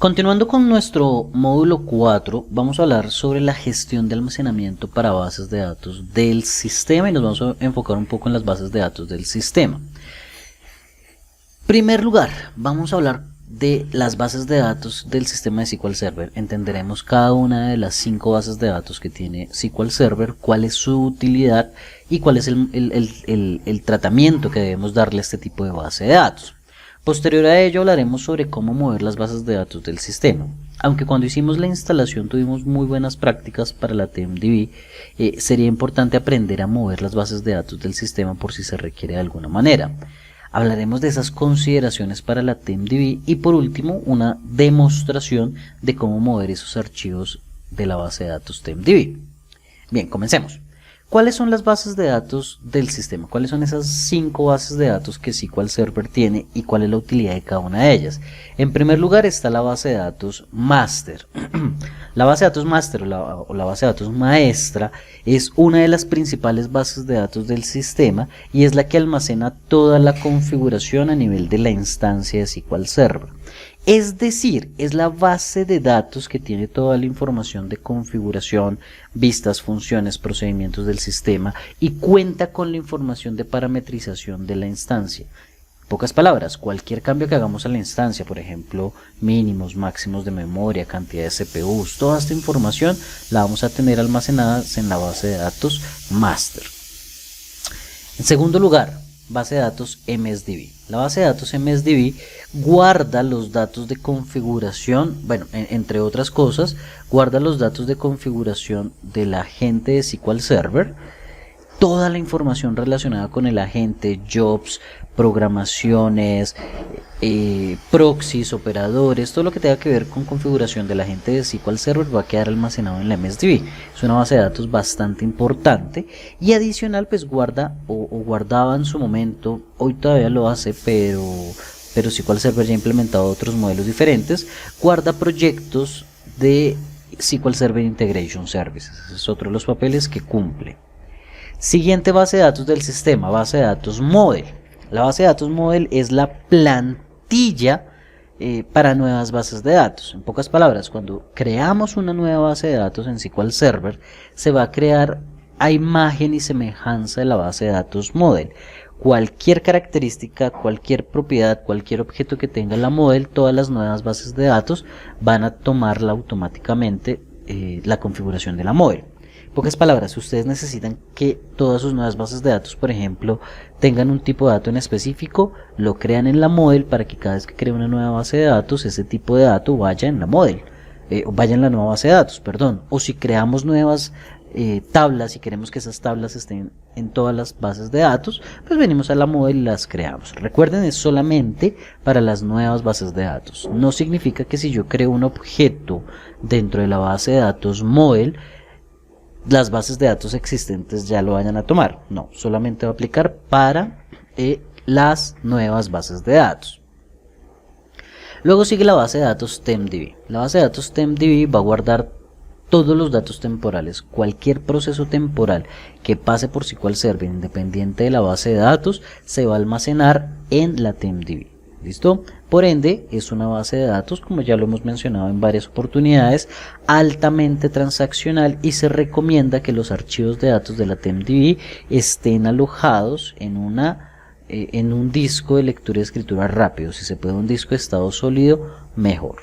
Continuando con nuestro módulo 4, vamos a hablar sobre la gestión de almacenamiento para bases de datos del sistema y nos vamos a enfocar un poco en las bases de datos del sistema. En primer lugar, vamos a hablar de las bases de datos del sistema de SQL Server. Entenderemos cada una de las 5 bases de datos que tiene SQL Server, cuál es su utilidad y cuál es el tratamiento que debemos darle a este tipo de base de datos. Posterior a ello hablaremos sobre cómo mover las bases de datos del sistema. Aunque cuando hicimos la instalación tuvimos muy buenas prácticas para la TMDB, sería importante aprender a mover las bases de datos del sistema por si se requiere de alguna manera. Hablaremos de esas consideraciones para la TMDB y por último una demostración de cómo mover esos archivos de la base de datos TMDB. Bien, comencemos. ¿Cuáles son las bases de datos del sistema? ¿Cuáles son esas 5 bases de datos que SQL Server tiene y cuál es la utilidad de cada una de ellas? En primer lugar está la base de datos master. La base de datos master o la base de datos maestra es una de las principales bases de datos del sistema y es la que almacena toda la configuración a nivel de la instancia de SQL Server. Es decir, es la base de datos que tiene toda la información de configuración, vistas, funciones, procedimientos del sistema y cuenta con la información de parametrización de la instancia. En pocas palabras, cualquier cambio que hagamos a la instancia, por ejemplo, mínimos, máximos de memoria, cantidad de CPUs, toda esta información la vamos a tener almacenada en la base de datos master. En segundo lugar, base de datos MSDB. La base de datos MSDB guarda los datos de configuración, bueno, entre otras cosas, guarda los datos de configuración del agente de SQL Server, toda la información relacionada con el agente, jobs, programaciones, proxies, operadores, todo lo que tenga que ver con configuración del agente de SQL Server va a quedar almacenado en la MSDB. Es una base de datos bastante importante y adicional pues guarda o guardaba en su momento, hoy todavía lo hace, pero SQL Server ya ha implementado otros modelos diferentes, guarda proyectos de SQL Server Integration Services. Ese es otro de los papeles que cumple. Siguiente base de datos del sistema, base de datos model. La base de datos model es la plantilla para nuevas bases de datos. En pocas palabras, cuando creamos una nueva base de datos en SQL Server, se va a crear a imagen y semejanza de la base de datos model. Cualquier característica, cualquier propiedad, cualquier objeto que tenga la model, todas las nuevas bases de datos van a tomarla automáticamente la configuración de la model. En pocas palabras, si ustedes necesitan que todas sus nuevas bases de datos, por ejemplo, tengan un tipo de dato en específico, lo crean en la model para que cada vez que cree una nueva base de datos, ese tipo de dato vaya en la model, vaya en la nueva base de datos, perdón. O si creamos nuevas tablas y queremos que esas tablas estén en todas las bases de datos, pues venimos a la model y las creamos. Recuerden, es solamente para las nuevas bases de datos. No significa que si yo creo un objeto dentro de la base de datos model, las bases de datos existentes ya lo vayan a tomar. No, solamente va a aplicar para las nuevas bases de datos. Luego sigue la base de datos TMDB. La base de datos TMDB va a guardar todos los datos temporales. Cualquier proceso temporal que pase por SQL Server independiente de la base de datos se va a almacenar en la TMDB. ¿Listo? Por ende, es una base de datos, como ya lo hemos mencionado en varias oportunidades, altamente transaccional y se recomienda que los archivos de datos de la TMDB estén alojados en un disco de lectura y escritura rápido. Si se puede un disco de estado sólido, mejor.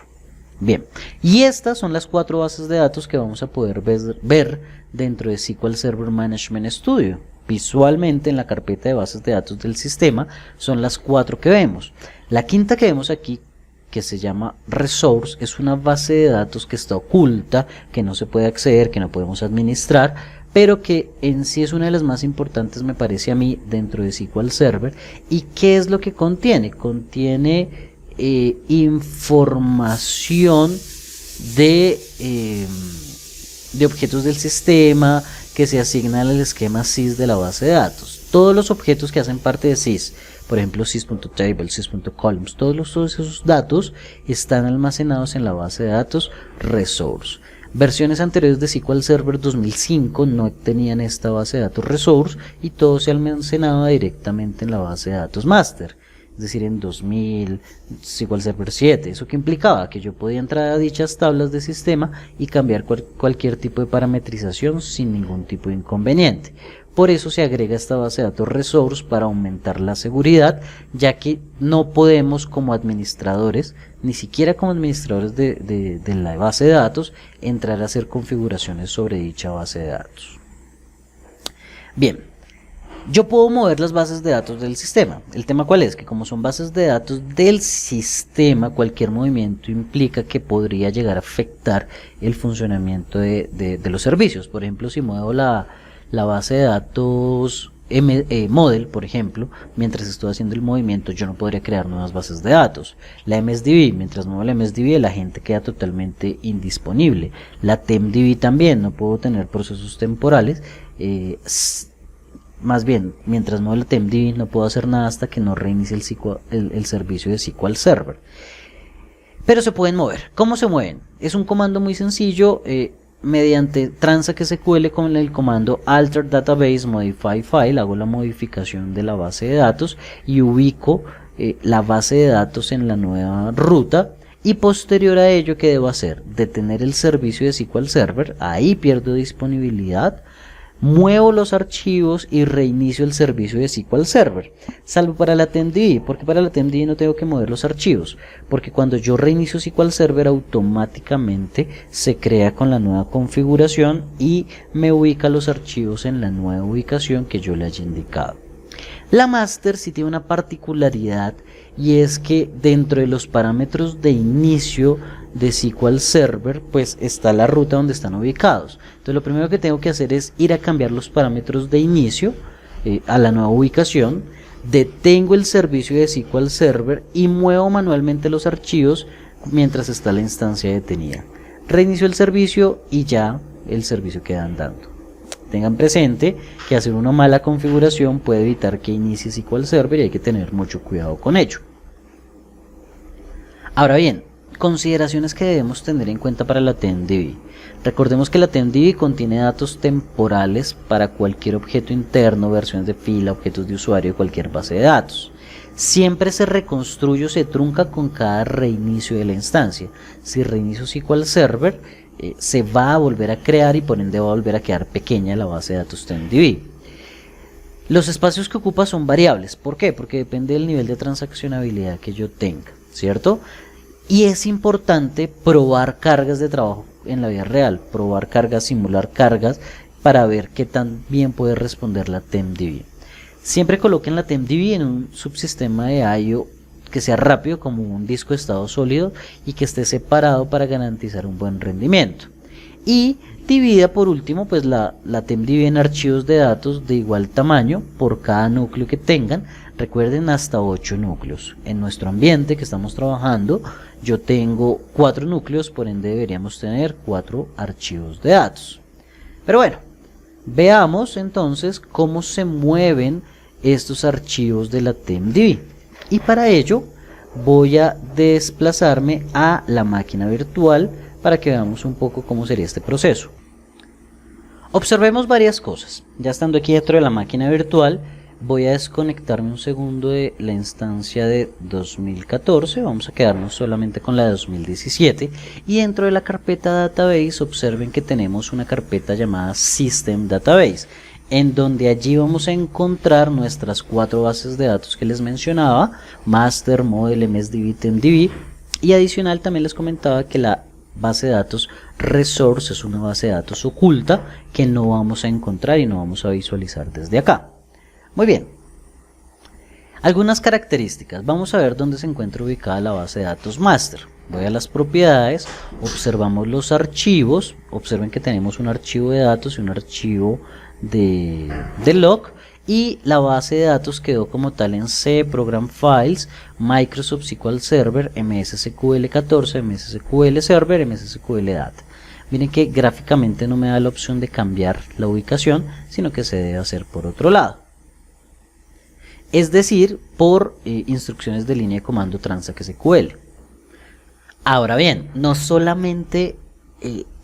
Bien, y estas son las 4 bases de datos que vamos a poder ver dentro de SQL Server Management Studio. Visualmente en la carpeta de bases de datos del sistema son las 4 que vemos. La quinta que vemos aquí, que se llama Resource, es una base de datos que está oculta, que no se puede acceder, que no podemos administrar, pero que en sí es una de las más importantes, me parece a mí, dentro de SQL Server. ¿Y qué es lo que contiene? Contiene información de objetos del sistema que se asignan al esquema sys de la base de datos. Todos los objetos que hacen parte de sys, por ejemplo sys.table, sys.columns, todos esos datos están almacenados en la base de datos Resource. Versiones anteriores de SQL Server 2005 no tenían esta base de datos Resource y todo se almacenaba directamente en la base de datos Master. es decir, en 2000 SQL Server 7. ¿Eso qué implicaba? Que yo podía entrar a dichas tablas de sistema y cambiar cualquier tipo de parametrización sin ningún tipo de inconveniente. Por eso se agrega esta base de datos Resource para aumentar la seguridad, ya que no podemos como administradores, ni siquiera como administradores de la base de datos, entrar a hacer configuraciones sobre dicha base de datos. Bien, yo puedo mover las bases de datos del sistema. ¿El tema cuál es? Que como son bases de datos del sistema, cualquier movimiento implica que podría llegar a afectar el funcionamiento de los servicios. Por ejemplo, si muevo la base de datos model, por ejemplo, mientras estoy haciendo el movimiento, yo no podría crear nuevas bases de datos. La MSDB, mientras muevo la MSDB, el agente queda totalmente indisponible. La TempDB también, no puedo tener procesos temporales. Más bien, mientras muevo la TempDB no puedo hacer nada hasta que no reinicie el servicio de SQL Server. Pero se pueden mover. ¿Cómo se mueven? Es un comando muy sencillo. Mediante transact SQL con el comando alter database modify file hago la modificación de la base de datos y ubico la base de datos en la nueva ruta, y posterior a ello, ¿qué debo hacer? Detener el servicio de SQL Server, ahí pierdo disponibilidad, muevo los archivos y reinicio el servicio de SQL Server, salvo para la TempDB, porque para la TempDB no tengo que mover los archivos, porque cuando yo reinicio SQL Server automáticamente se crea con la nueva configuración y me ubica los archivos en la nueva ubicación que yo le haya indicado. La master sí tiene una particularidad, y es que dentro de los parámetros de inicio de SQL Server pues está la ruta donde están ubicados. Entonces lo primero que tengo que hacer es ir a cambiar los parámetros de inicio a la nueva ubicación, detengo el servicio de SQL Server y muevo manualmente los archivos mientras está la instancia detenida. Reinicio el servicio y ya el servicio queda andando. Tengan presente que hacer una mala configuración puede evitar que inicie SQL Server y hay que tener mucho cuidado con ello. Ahora bien, consideraciones que debemos tener en cuenta para la TempDB. Recordemos que la TempDB contiene datos temporales para cualquier objeto interno, versiones de fila, objetos de usuario de cualquier base de datos. Siempre se reconstruye o se trunca con cada reinicio de la instancia. Si reinicio SQL Server, se va a volver a crear y por ende va a volver a quedar pequeña la base de datos TempDB. Los espacios que ocupa son variables. ¿Por qué? Porque depende del nivel de transaccionabilidad que yo tenga, ¿cierto? Y es importante probar cargas de trabajo en la vida real, probar cargas, simular cargas para ver qué tan bien puede responder la TempDB. Siempre coloquen la TempDB en un subsistema de I/O que sea rápido, como un disco de estado sólido, y que esté separado para garantizar un buen rendimiento. Y divida por último pues la TempDB en archivos de datos de igual tamaño por cada núcleo que tengan. Recuerden, hasta 8 núcleos. En nuestro ambiente que estamos trabajando, yo tengo 4 núcleos, por ende deberíamos tener 4 archivos de datos. Pero bueno, veamos entonces cómo se mueven estos archivos de la TempDB. Y para ello voy a desplazarme a la máquina virtual para que veamos un poco cómo sería este proceso. Observemos varias cosas. Ya estando aquí dentro de la máquina virtual, voy a desconectarme un segundo de la instancia de 2014, vamos a quedarnos solamente con la de 2017, y dentro de la carpeta Database observen que tenemos una carpeta llamada System Database, en donde allí vamos a encontrar nuestras 4 bases de datos que les mencionaba: Master, Model, MSDB, TempDB, y adicional también les comentaba que la base de datos Resource es una base de datos oculta que no vamos a encontrar y no vamos a visualizar desde acá. Muy bien, algunas características. Vamos a ver dónde se encuentra ubicada la base de datos Master. Voy a las propiedades, observamos los archivos, observen que tenemos un archivo de datos y un archivo de log, y la base de datos quedó como tal en C, Program Files, Microsoft SQL Server, MSSQL 14, MSSQL Server, MSSQL Data. Miren que gráficamente no me da la opción de cambiar la ubicación, sino que se debe hacer por otro lado. Es decir, por instrucciones de línea de comando transact SQL. Ahora bien, no solamente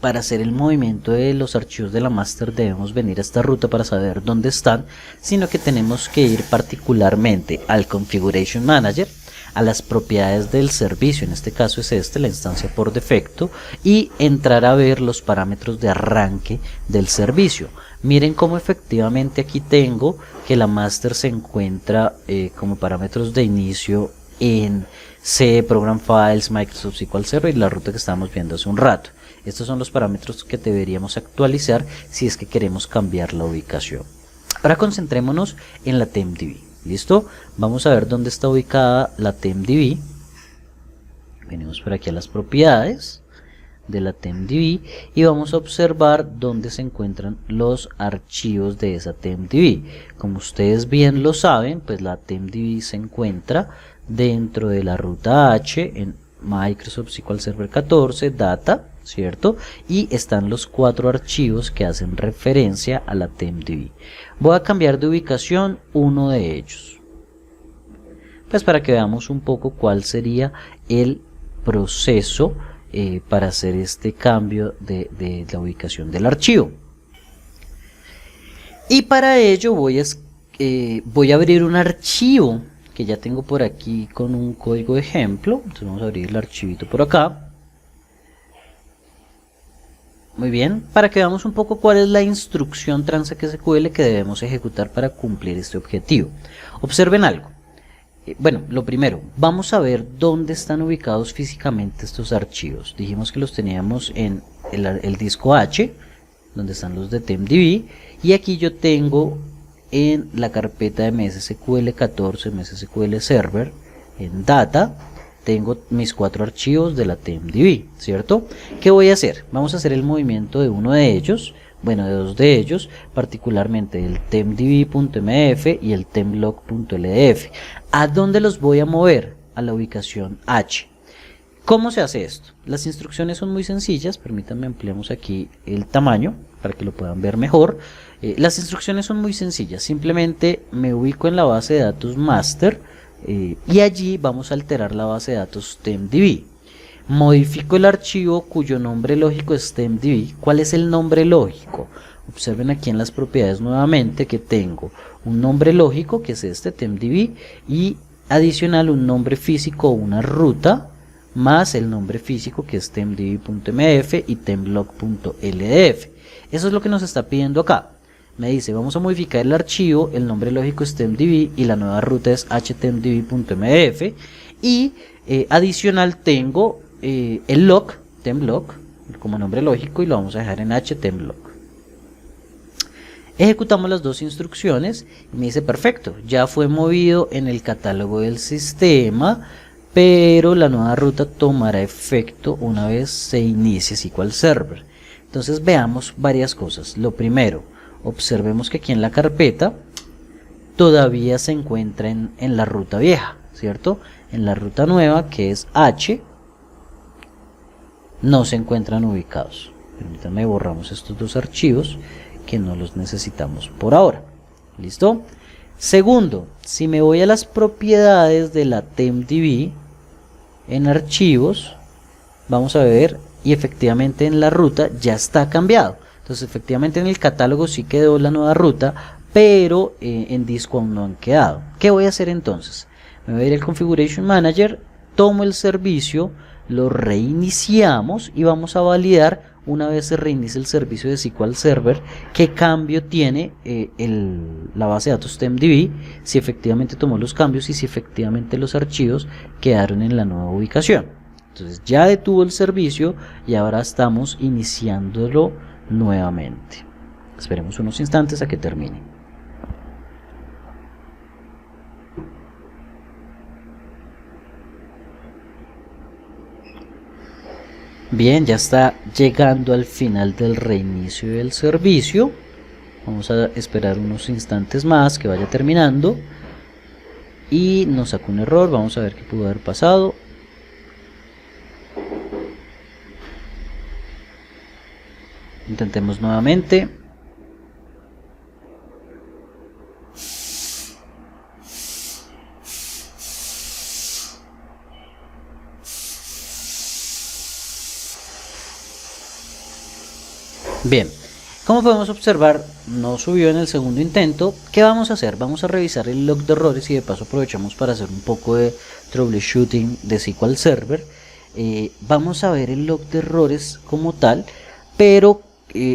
para hacer el movimiento de los archivos de la master debemos venir a esta ruta para saber dónde están, sino que tenemos que ir particularmente al Configuration Manager, a las propiedades del servicio, en este caso es la instancia por defecto, y entrar a ver los parámetros de arranque del servicio. Miren cómo efectivamente aquí tengo que la master se encuentra como parámetros de inicio en C, Program Files, Microsoft SQL Server y la ruta que estábamos viendo hace un rato. Estos son los parámetros que deberíamos actualizar si es que queremos cambiar la ubicación. Ahora concentrémonos en la TempDB. ¿Listo? Vamos a ver dónde está ubicada la TempDB. Venimos por aquí a las propiedades de la TempDB y vamos a observar dónde se encuentran los archivos de esa TempDB. Como ustedes bien lo saben, pues la TempDB se encuentra dentro de la ruta H en Microsoft SQL Server 14, Data, ¿cierto? Y están los 4 archivos que hacen referencia a la TempDB. Voy a cambiar de ubicación uno de ellos, pues para que veamos un poco cuál sería el proceso para hacer este cambio de la ubicación del archivo. Y para ello voy a abrir un archivo que ya tengo por aquí con un código de ejemplo. Entonces vamos a abrir el archivito por acá. Muy bien, para que veamos un poco cuál es la instrucción transacSQL que debemos ejecutar para cumplir este objetivo. Observen algo. Bueno, lo primero, vamos a ver dónde están ubicados físicamente estos archivos. Dijimos que los teníamos en el disco H, donde están los de TempDB, y aquí yo tengo en la carpeta de MSSQL 14, MSSQL Server, en Data, tengo mis 4 archivos de la TempDB, ¿cierto? ¿Qué voy a hacer? Vamos a hacer el movimiento de uno de ellos, bueno, de 2 de ellos, particularmente el tempdb.mf y el templog.ldf. ¿A dónde los voy a mover? A la ubicación H. ¿Cómo se hace esto? Las instrucciones son muy sencillas, permítanme ampliamos aquí el tamaño para que lo puedan ver mejor. Las instrucciones son muy sencillas, simplemente me ubico en la base de datos master y allí vamos a alterar la base de datos TempDB. Modifico el archivo cuyo nombre lógico es TempDB. ¿Cuál es el nombre lógico? Observen aquí en las propiedades nuevamente que tengo un nombre lógico que es este TempDB y adicional un nombre físico o una ruta más el nombre físico que es tempdb.mf y templog.ldf. Eso es lo que nos está pidiendo acá. Me dice vamos a modificar el archivo, el nombre lógico es tempdb y la nueva ruta es htempdb.mf y adicional tengo el log, templog, como nombre lógico y lo vamos a dejar en htemplog. Ejecutamos las dos instrucciones y me dice perfecto, ya fue movido en el catálogo del sistema, pero la nueva ruta tomará efecto una vez se inicie SQL Server. Entonces veamos varias cosas. Lo primero, observemos que aquí en la carpeta todavía se encuentra en la ruta vieja, ¿cierto? En la ruta nueva que es H no se encuentran ubicados. Permítanme, borramos estos dos archivos que no los necesitamos por ahora. ¿Listo? Segundo, si me voy a las propiedades de la TempDB en archivos, vamos a ver y efectivamente en la ruta ya está cambiado. Entonces efectivamente en el catálogo sí quedó la nueva ruta, pero en disco aún no han quedado. ¿Qué voy a hacer entonces? Me voy a ir al Configuration Manager, tomo el servicio, lo reiniciamos y vamos a validar una vez se reinicie el servicio de SQL Server qué cambio tiene la base de datos TempDB, si efectivamente tomó los cambios y si efectivamente los archivos quedaron en la nueva ubicación. Entonces ya detuvo el servicio y ahora estamos iniciándolo nuevamente. Esperemos unos instantes a que termine. Bien, ya está llegando al final del reinicio del servicio. Vamos a esperar unos instantes más que vaya terminando. Y nos sacó un error, vamos a ver qué pudo haber pasado. Intentemos nuevamente. Bien, como podemos observar, no subió en el segundo intento. ¿Qué vamos a hacer? Vamos a revisar el log de errores y de paso aprovechamos para hacer un poco de troubleshooting de SQL Server. Vamos a ver el log de errores como tal, pero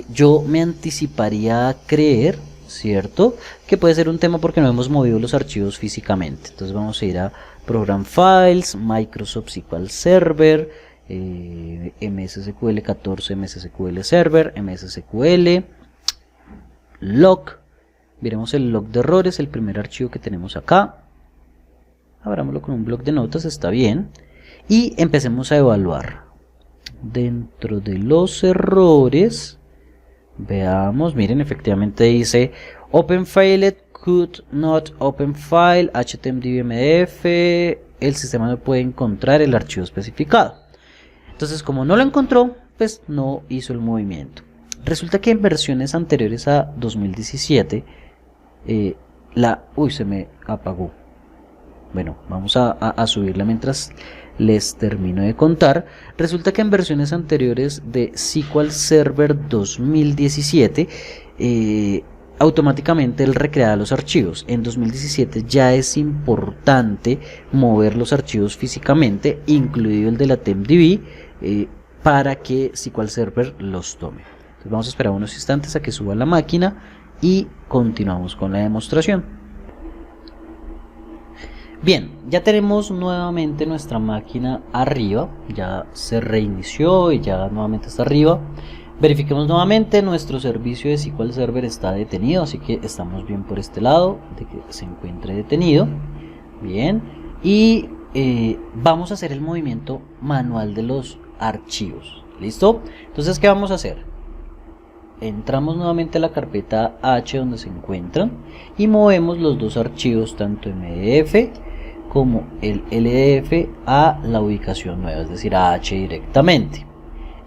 yo me anticiparía a creer, ¿cierto?, que puede ser un tema porque no hemos movido los archivos físicamente. Entonces vamos a ir a Program Files, Microsoft SQL Server, MSSQL 14, MSSQL Server, MSSQL, log. Veremos el log de errores, el primer archivo que tenemos acá. Abrámoslo con un bloc de notas, está bien. Y empecemos a evaluar. Dentro de los errores, veamos, miren, efectivamente dice Open Failed, Could Not Open File, HTML/MDF, el sistema no puede encontrar el archivo especificado. Entonces, como no lo encontró, pues no hizo el movimiento. Resulta que en versiones anteriores a 2017, uy, se me apagó. Bueno, vamos a subirla mientras les termino de contar. Resulta que en versiones anteriores de SQL Server 2017, automáticamente él recreaba los archivos. En 2017 ya es importante mover los archivos físicamente, incluido el de la TempDB, para que SQL Server los tome. Entonces vamos a esperar unos instantes a que suba la máquina y continuamos con la demostración. Bien, ya tenemos nuevamente nuestra máquina arriba, ya se reinició y ya nuevamente está arriba. Verifiquemos nuevamente, nuestro servicio de SQL Server está detenido, así que estamos bien por este lado, de que se encuentre detenido. Bien, y vamos a hacer el movimiento manual de los archivos. ¿Listo? Entonces, ¿qué vamos a hacer? Entramos nuevamente a la carpeta H donde se encuentran y movemos los dos archivos, tanto MDF como el LDF, a la ubicación nueva, es decir, a H directamente.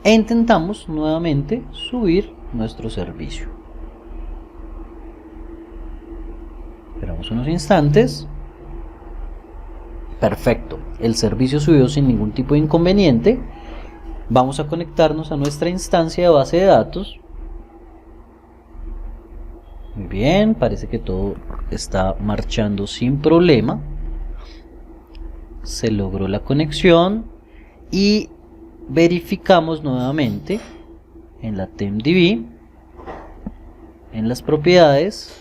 E intentamos nuevamente subir nuestro servicio. Esperamos unos instantes. Perfecto, el servicio subió sin ningún tipo de inconveniente. Vamos a conectarnos a nuestra instancia de base de datos. Muy bien, parece que todo está marchando sin problema. Se logró la conexión y verificamos nuevamente en la TempDB, en las propiedades,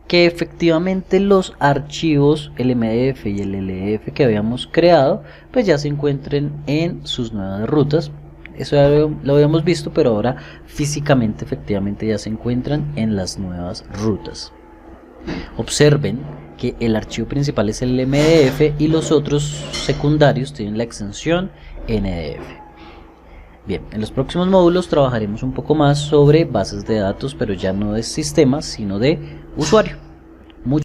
que efectivamente los archivos, el MDF y el LDF que habíamos creado, pues ya se encuentren en sus nuevas rutas. Eso ya lo habíamos visto, pero ahora físicamente efectivamente ya se encuentran en las nuevas rutas. Observen que el archivo principal es el MDF y los otros secundarios tienen la extensión NDF. Bien, en los próximos módulos trabajaremos un poco más sobre bases de datos, pero ya no de sistemas, sino de usuario.